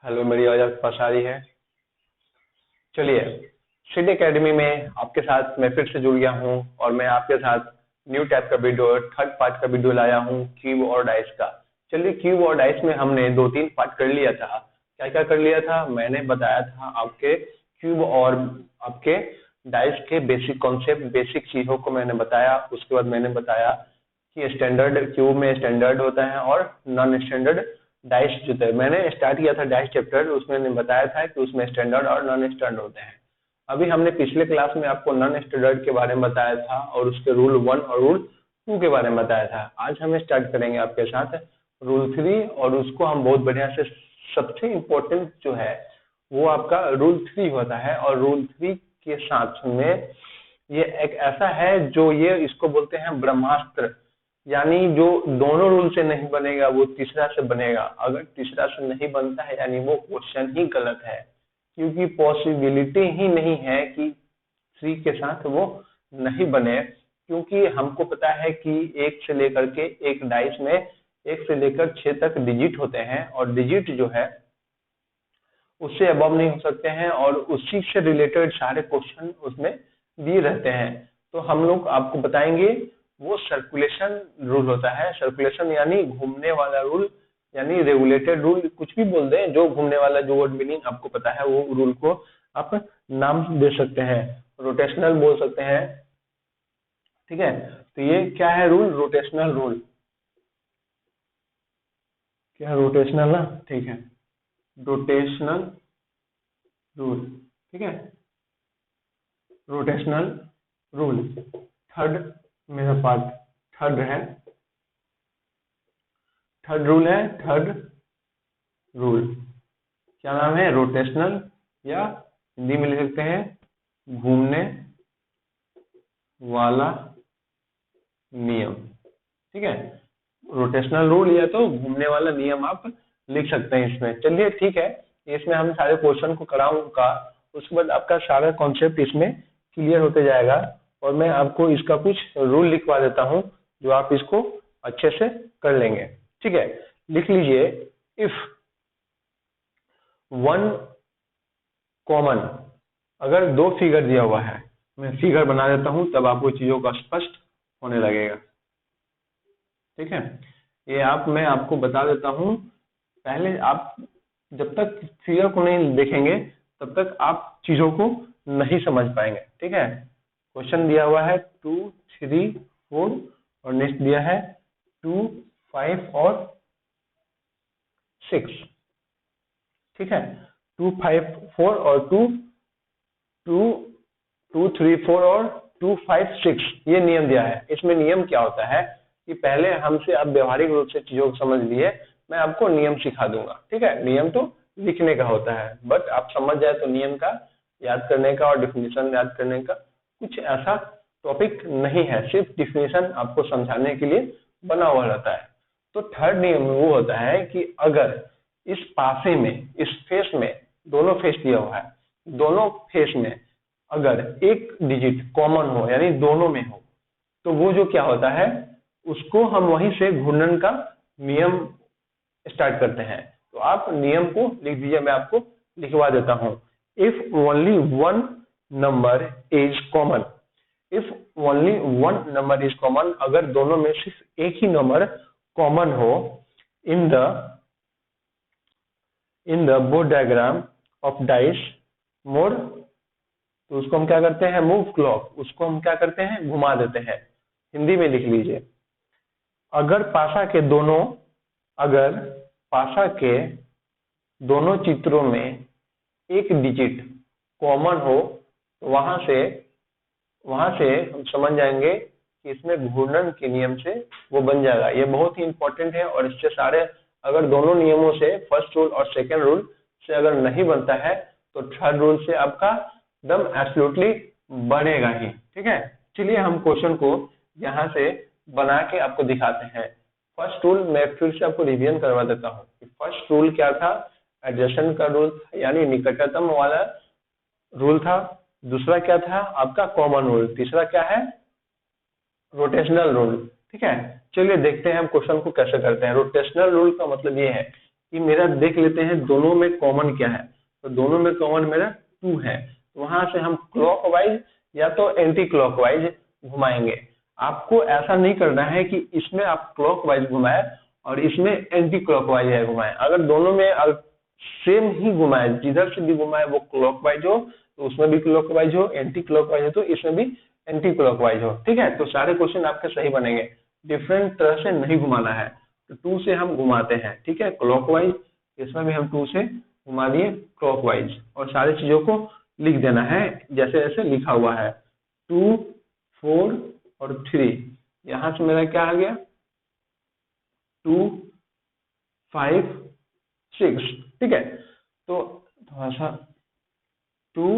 Hello, मेरी आवाज आपके पास आ रही है? चलिए, सिड एकेडमी में आपके साथ मैं फिर से जुड़ गया हूँ और मैं आपके साथ न्यू टाइप का वीडियो, थर्ड पार्ट का वीडियो लाया हूँ क्यूब और डाइस का। चलिए, क्यूब और डाइस में हमने दो तीन पार्ट कर लिया था। क्या क्या कर लिया था? मैंने बताया था आपके क्यूब और आपके डाइस के बेसिक कॉन्सेप्ट, बेसिक चीजों को मैंने बताया। उसके बाद मैंने बताया कि स्टैंडर्ड क्यूब में स्टैंडर्ड होता है और नॉन स्टैंडर्ड डाइस जो थे। मैंने स्टार्ट किया था डाइस चैप्टर, उसमें मैंने बताया था कि उसमें स्टैंडर्ड और नॉन स्टैंडर्ड होते हैं। अभी हमने पिछले क्लास में आपको नॉन स्टैंडर्ड के बारे में बताया था और उसके रूल 1 और रूल 2 के बारे में बताया था। आज हम स्टार्ट करेंगे आपके साथ रूल 3 और उसको हम बहुत बढ़िया से, सबसे इम्पोर्टेंट जो है वो आपका रूल 3 होता है। और रूल 3 के साथ में ये एक ऐसा है जो ये इसको बोलते हैं ब्रह्मास्त्र, यानी जो दोनों रूल से नहीं बनेगा वो तीसरा से बनेगा। अगर तीसरा से नहीं बनता है यानी वो क्वेश्चन ही गलत है, क्योंकि पॉसिबिलिटी ही नहीं है कि 3 के साथ वो नहीं बने। क्योंकि हमको पता है कि एक से लेकर के एक डाइस में 1 से लेकर 6 तक डिजिट होते हैं और डिजिट जो है उससे अबव नहीं हो सकते हैं और उसी से रिलेटेड सारे क्वेश्चन उसमें दिए रहते हैं। तो हम लोग आपको बताएंगे वो सर्कुलेशन रूल होता है। सर्कुलेशन यानी घूमने वाला रूल, यानी रेगुलेटेड रूल, कुछ भी बोल दें, जो घूमने वाला, जो वर्ड मीनिंग आपको पता है वो रूल को आप नाम दे सकते हैं। रोटेशनल बोल सकते हैं, ठीक है। तो ये क्या है रूल? Rotational rule. क्या रोटेशनल ना? ठीक है, रोटेशनल रूल, ठीक है। रोटेशनल रूल थर्ड मेरा पार्ट, थर्ड है, थर्ड रूल है, थर्ड रूल। क्या नाम है? रोटेशनल, या हिंदी में लिख सकते हैं घूमने वाला नियम, ठीक है। रोटेशनल रूल या तो घूमने वाला नियम आप लिख सकते हैं इसमें। चलिए ठीक है, इसमें हम सारे क्वेश्चन को कराऊंगा, उसके बाद आपका सारा कॉन्सेप्ट इसमें क्लियर होते जाएगा। और मैं आपको इसका कुछ रूल लिखवा देता हूं जो आप इसको अच्छे से कर लेंगे, ठीक है। लिख लीजिए, इफ वन कॉमन, अगर दो फिगर दिया हुआ है, मैं फिगर बना देता हूं तब आपको चीजों का स्पष्ट होने लगेगा, ठीक है। ये मैं आपको बता देता हूं। पहले आप जब तक फिगर को नहीं देखेंगे तब तक आप चीजों को नहीं समझ पाएंगे, ठीक है। क्वेश्चन दिया हुआ है 2, 3, 4 और नेक्स्ट दिया है 2, 5 और 6, ठीक है। 2, 5, 4 और 2, 3, 4 और 2, 5, 6 ये नियम दिया है। इसमें नियम क्या होता है कि पहले हमसे आप व्यवहारिक रूप से चीजों को समझ लिए, मैं आपको नियम सिखा दूंगा, ठीक है। नियम तो लिखने का होता है, बट आप समझ जाए तो नियम का याद करने का और डिफिनेशन याद करने का कुछ ऐसा टॉपिक नहीं है, सिर्फ डिफिनेशन आपको समझाने के लिए बना हुआ रहता है। तो थर्ड नियम वो होता है कि अगर इस पासे में, इस फेस में, दोनों फेस दिया हुआ है, दोनों फेस में अगर एक डिजिट कॉमन हो यानी दोनों में हो, तो वो जो क्या होता है उसको हम वहीं से घूर्णन का नियम स्टार्ट करते हैं। तो आप नियम को लिख दीजिए, मैं आपको लिखवा देता हूं। If only one number is common, if only one number is common, अगर दोनों में सिर्फ एक ही नंबर कॉमन हो in the board diagram of dice mode, तो उसको हम क्या करते हैं? मूव क्लॉक, उसको हम क्या करते हैं? घुमा देते हैं। हिंदी में लिख लीजिए, अगर पासा के दोनों चित्रों में एक डिजिट कॉमन हो, तो वहां से हम समझ जाएंगे कि इसमें घूर्णन के नियम से वो बन जाएगा। ये बहुत ही इंपॉर्टेंट है और इससे सारे, अगर दोनों नियमों से, फर्स्ट रूल और सेकेंड रूल से अगर नहीं बनता है तो थर्ड रूल से आपका एकदम एब्सोल्युटली बनेगा ही, ठीक है। चलिए हम क्वेश्चन को यहाँ से बना के आपको दिखाते हैं। फर्स्ट रूल मैं फिर से आपको रिवीजन करवा देता हूँ। फर्स्ट रूल क्या था? एडजेसेंट का रूल, यानी निकटतम वाला रूल था। दूसरा क्या था? आपका कॉमन रूल। तीसरा क्या है? रोटेशनल रूल, ठीक है। चलिए देखते हैं हम क्वेश्चन को कैसे करते हैं। रोटेशनल रूल का मतलब ये है कि मेरा देख लेते हैं दोनों में कॉमन क्या है। तो दोनों में कॉमन मेरा 2 है, तो वहां से हम क्लॉकवाइज या तो एंटी क्लॉकवाइज घुमाएंगे। आपको ऐसा नहीं करना है कि इसमें आप क्लॉकवाइज घुमाए और इसमें एंटी क्लॉकवाइज है घुमाए। अगर दोनों में सेम ही घुमाए, जिधर से भी घुमाए वो क्लॉकवाइज हो तो उसमें भी क्लॉकवाइज हो, एंटी क्लॉकवाइज हो तो इसमें भी एंटी क्लॉकवाइज हो। ठीक है, तो सारे क्वेश्चन आपके सही बनेंगे, डिफरेंट तरह से नहीं घुमाना है। तो 2 से हम घुमाते हैं, ठीक है, क्लॉकवाइज। इसमें भी हम 2 से घुमा दिए क्लॉकवाइज, और सारी चीजों को लिख देना है जैसे जैसे लिखा हुआ है। 2, 4 और 3, यहां से मेरा क्या आ गया 2, 5, 6। ठीक है, तो थोड़ा सा 2,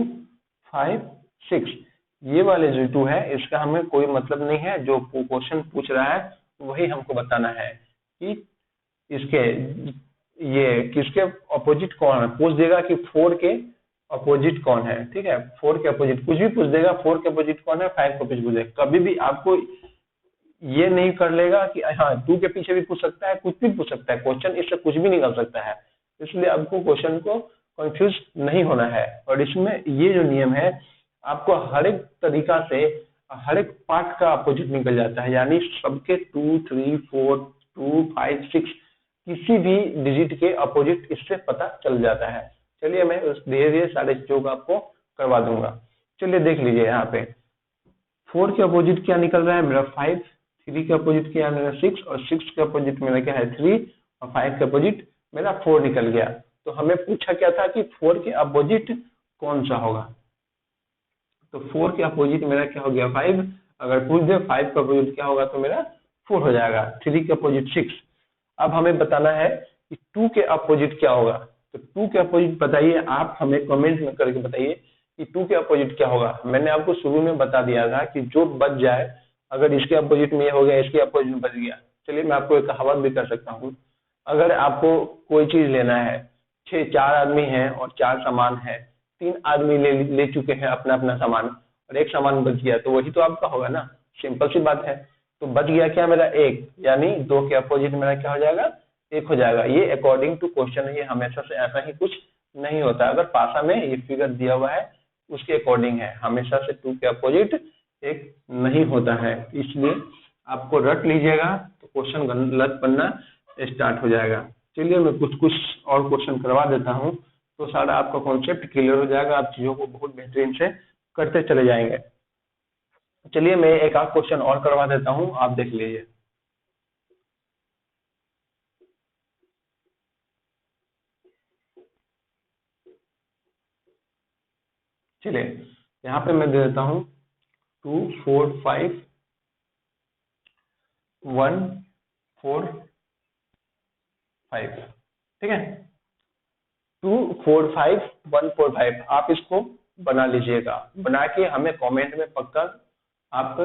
5, 6, ये वाले जो 2 है इसका हमें कोई मतलब नहीं है। जो क्वेश्चन पूछ रहा है वही हमको बताना है कि इसके ये किसके अपोजिट कौन है। पूछ देगा कि 4 के अपोजिट कौन है, ठीक है, 4 के अपोजिट कुछ भी पूछ देगा, 4 के अपोजिट कौन है, 5 के अपोजिट पूछ देगा। कभी भी आपको ये नहीं कर लेगा कि हाँ 2 के पीछे भी पूछ सकता है, कुछ भी पूछ सकता है, क्वेश्चन इससे कुछ भी निकल सकता है। इसलिए आपको क्वेश्चन को कंफ्यूज नहीं होना है। और इसमें ये जो नियम है आपको हर एक तरीका से हर एक पार्ट का अपोजिट निकल जाता है, यानी सबके 2, 3, 4, 2, 5, 6 किसी भी डिजिट के अपोजिट इससे पता चल जाता है। चलिए मैं धीरे धीरे सारे चीजों को आपको करवा दूंगा। चलिए देख लीजिए यहाँ पे 4 के अपोजिट क्या निकल रहा है मेरा 5, 3 के अपोजिट क्या है मेरा 6, और 6 के अपोजिट मेरा क्या है 3, और 5 के अपोजिट मेरा 4 निकल गया। तो हमें पूछा क्या था कि 4 के अपोजिट कौन सा होगा, तो 4 के अपोजिट मेरा क्या हो गया 5। अगर पूछ दे 5 का अपोजिट क्या होगा तो मेरा 4 हो जाएगा। 3 के अपोजिट 6। अब हमें बताना है कि 2 के अपोजिट क्या होगा। तो 2 के अपोजिट बताइए, आप हमें कमेंट में करके बताइए कि 2 के अपोजिट क्या होगा। मैंने आपको शुरू में बता दिया था कि जो बच जाए, अगर इसके अपोजिट में ये हो गया, इसके अपोजिट में बच गया। चलिए मैं आपको एक कहावत भी कर सकता हूँ। अगर आपको कोई चीज लेना है, 4 आदमी हैं और 4 सामान है, 3 आदमी ले चुके हैं अपना अपना सामान, और एक सामान बच गया, तो वही तो आपका होगा ना। सिंपल सी बात है। तो बच गया क्या मेरा 1, यानी 2 के अपोजिट मेरा क्या हो जाएगा 1 हो जाएगा। ये अकॉर्डिंग टू क्वेश्चन है, ये हमेशा से ऐसा ही कुछ नहीं होता। अगर पासा में ये फिगर दिया हुआ है उसके अकॉर्डिंग है, हमेशा से 2 के अपोजिट 1 नहीं होता है। इसलिए आपको रट लीजिएगा तो क्वेश्चन गलत बनना स्टार्ट हो जाएगा। चलिए मैं कुछ कुछ और क्वेश्चन करवा देता हूँ, तो सारा आपका कॉन्सेप्ट क्लियर हो जाएगा, आप चीजों को बहुत बेहतरीन से करते चले जाएंगे। चलिए मैं एक आध क्वेश्चन और करवा देता हूँ, आप देख लीजिए। चलिए यहाँ पे मैं दे देता हूँ 2, 4, 5, 1, 4, 5। ठीक है, 2, 4, 5, 1, 4, 5 आप इसको बना लीजिएगा। बना के हमें कमेंट में पक्का आप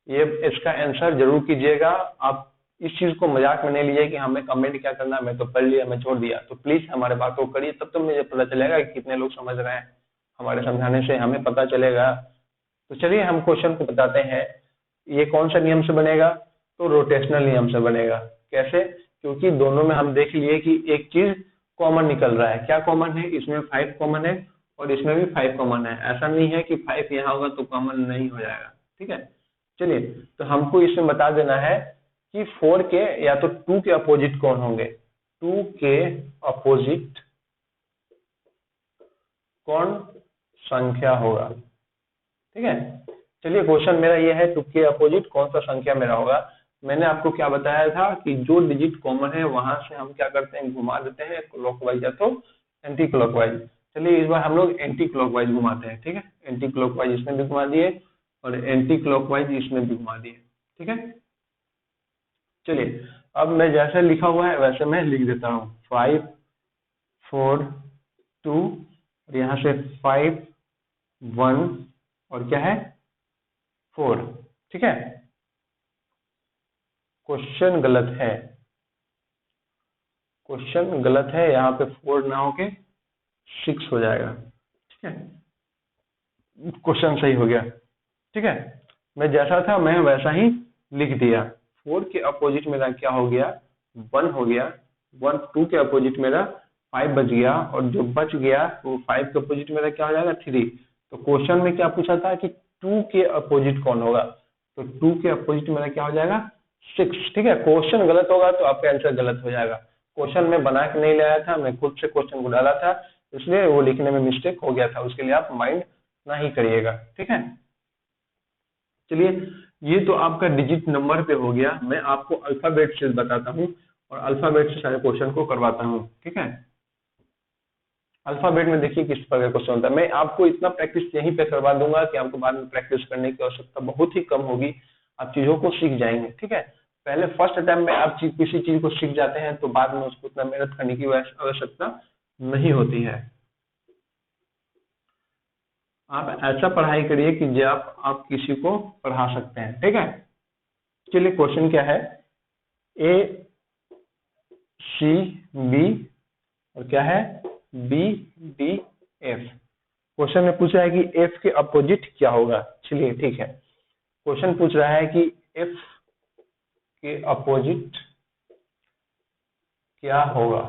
ये इसका आंसर जरूर कीजिएगा। आप इस चीज को मजाक में नहीं लीजिए कि हमें कमेंट क्या करना, मैं तो पढ़ लिया मैं छोड़ दिया। तो प्लीज हमारे बात को करिए, तब तो मुझे पता चलेगा कि कितने लोग समझ रहे हैं। हमारे समझाने से हमें पता चलेगा। तो चलिए हम क्वेश्चन को बताते हैं। ये कौन सा नियम से बनेगा, तो रोटेशनल नियम से बनेगा। कैसे, क्योंकि दोनों में हम देख लिए कि एक चीज कॉमन निकल रहा है। क्या कॉमन है, इसमें 5 कॉमन है और इसमें भी 5 कॉमन है। ऐसा नहीं है कि 5 यहाँ होगा तो कॉमन नहीं हो जाएगा। ठीक है, चलिए तो हमको इसमें बता देना है कि 4 के या तो 2 के अपोजिट कौन होंगे। 2 के अपोजिट कौन संख्या होगा। ठीक है, चलिए क्वेश्चन मेरा ये है 2 के अपोजिट कौन सा संख्या मेरा होगा। मैंने आपको क्या बताया था कि जो डिजिट कॉमन है वहां से हम क्या करते हैं घुमा देते हैं क्लॉकवाइज या तो एंटी क्लॉकवाइज। चलिए इस बार हम लोग एंटी क्लॉकवाइज घुमाते हैं। ठीक है, एंटी क्लॉकवाइज इसमें भी घुमा दिए और एंटी क्लॉकवाइज इसमें भी घुमा दिए। ठीक है, चलिए अब मैं जैसे लिखा हुआ है वैसे मैं लिख देता हूँ 5, 4, 2 और यहाँ से 5, 1 और क्या है 4। ठीक है, क्वेश्चन गलत है, क्वेश्चन गलत है। यहाँ पे 4 ना होके 6 हो जाएगा। ठीक है, क्वेश्चन सही हो गया। ठीक है, मैं जैसा था मैं वैसा ही लिख दिया। 4 के अपोजिट मेरा क्या हो गया 1 हो गया। 2 के अपोजिट मेरा 5 बच गया, और जो बच गया वो 5 के अपोजिट मेरा क्या हो जाएगा 3। तो क्वेश्चन में क्या पूछा था कि 2 के अपोजिट कौन होगा, तो 2 के अपोजिट मेरा क्या हो जाएगा 6। ठीक है, क्वेश्चन गलत होगा तो आपका आंसर गलत हो जाएगा। क्वेश्चन में बना के नहीं लाया था, मैं खुद से क्वेश्चन को डाला था, इसलिए वो लिखने में मिस्टेक हो गया था, उसके लिए आप माइंड ना ही करिएगा। ठीक है, चलिए ये तो आपका डिजिट नंबर पे हो गया। मैं आपको अल्फाबेट से बताता हूँ और अल्फाबेट से सारे क्वेश्चन को करवाता हूँ। ठीक है, अल्फाबेट में देखिए किस प्रकार का क्वेश्चन होता है। मैं आपको इतना प्रैक्टिस यहीं पे करवा दूंगा कि आपको बाद में प्रैक्टिस करने की आवश्यकता बहुत ही कम होगी, आप चीजों को सीख जाएंगे। ठीक है, पहले फर्स्ट अटेम्प्ट में आप किसी चीज को सीख जाते हैं तो बाद में उसको उतना मेहनत करने की आवश्यकता नहीं होती है। आप ऐसा पढ़ाई करिए कि जो आप किसी को पढ़ा सकते हैं। ठीक है, चलिए क्वेश्चन क्या है, ए सी बी और क्या है बी डी एफ। क्वेश्चन में पूछ रहा है कि एफ के अपोजिट क्या होगा। चलिए ठीक है, क्वेश्चन पूछ रहा है कि एफ के अपोजिट क्या होगा,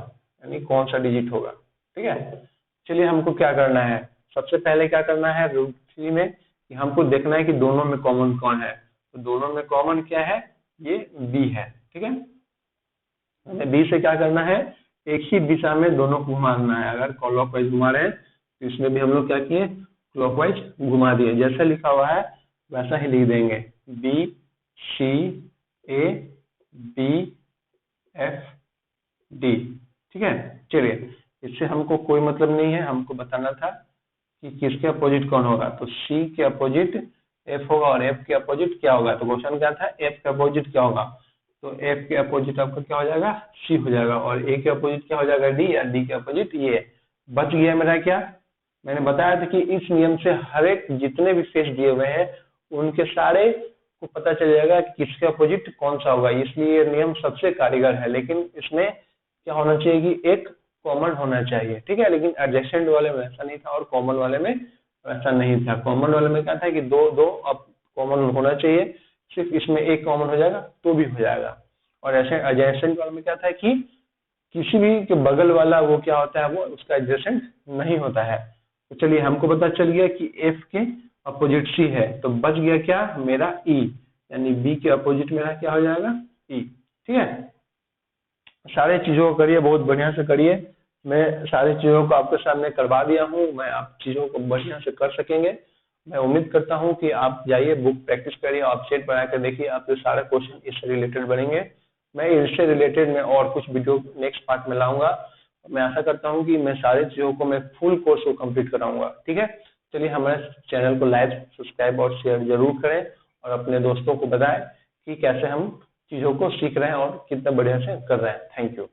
यानी कौन सा डिजिट होगा। ठीक है, चलिए हमको क्या करना है, सबसे पहले क्या करना है रूट 3 में कि हमको देखना है कि दोनों में कॉमन कौन है। तो दोनों में कॉमन क्या है, ये बी है। ठीक है, हमें बी से क्या करना है, एक ही दिशा में दोनों को घुमाना है। अगर क्लॉकवाइज घुमा रहे हैं तो इसमें भी हम लोग क्या किए, क्लॉकवाइज घुमा दिए, जैसा लिखा हुआ है वैसा ही लिख देंगे, b c a b f d. ठीक है, चलिए इससे हमको कोई मतलब नहीं है, हमको बताना था कि किसके अपोजिट कौन होगा। तो सी के अपोजिट एफ होगा और एफ के अपोजिट क्या होगा। तो क्वेश्चन क्या था, एफ के अपोजिट क्या होगा, तो एफ के अपोजिट आपका क्या हो जाएगा सी हो जाएगा, और ए के अपोजिट क्या हो जाएगा डी, या डी के अपोजिट ये। बच गया मेरा क्या, मैंने बताया था कि इस नियम से हर एक जितने भी फेस दिए हुए हैं उनके सारे को पता चल जाएगा कि किसके अपोजिट कौन सा होगा, इसलिए ये नियम सबसे कारीगर है। लेकिन इसमें क्या होना चाहिए कि एक कॉमन होना चाहिए। ठीक है, लेकिन एडजेसेंट वाले में ऐसा नहीं था और कॉमन वाले में ऐसा नहीं था। कॉमन वाले में क्या था कि दो दो अब कॉमन होना चाहिए, सिर्फ इसमें एक कॉमन हो जाएगा तो भी हो जाएगा। और ऐसे एडजेसेंट वाले में क्या था कि किसी भी के बगल वाला वो क्या होता है, वो उसका एडजेसेंट नहीं होता है। तो चलिए हमको पता चल गया कि एफ के अपोजिट सी है, तो बच गया क्या मेरा ई, यानी बी के अपोजिट मेरा क्या हो जाएगा ई। ठीक है, सारे चीजों को करिए, बहुत बढ़िया से करिए। मैं सारी चीजों को आपके सामने करवा दिया हूँ, मैं आप चीजों को बढ़िया से कर सकेंगे। मैं उम्मीद करता हूँ कि आप जाइए बुक प्रैक्टिस करिए, आप सेट बना कर देखिए, आपके सारे क्वेश्चन इससे रिलेटेड बनेंगे। मैं इससे रिलेटेड में और कुछ वीडियो नेक्स्ट पार्ट में लाऊंगा। मैं आशा करता हूँ कि मैं सारी चीजों को मैं फुल कोर्स को कंप्लीट कराऊंगा। ठीक है, चलिए हमारे चैनल को लाइक सब्सक्राइब और शेयर जरूर करें, और अपने दोस्तों को बताएं कि कैसे हम चीजों को सीख रहे हैं और कितना बढ़िया से कर रहे हैं। Thank you.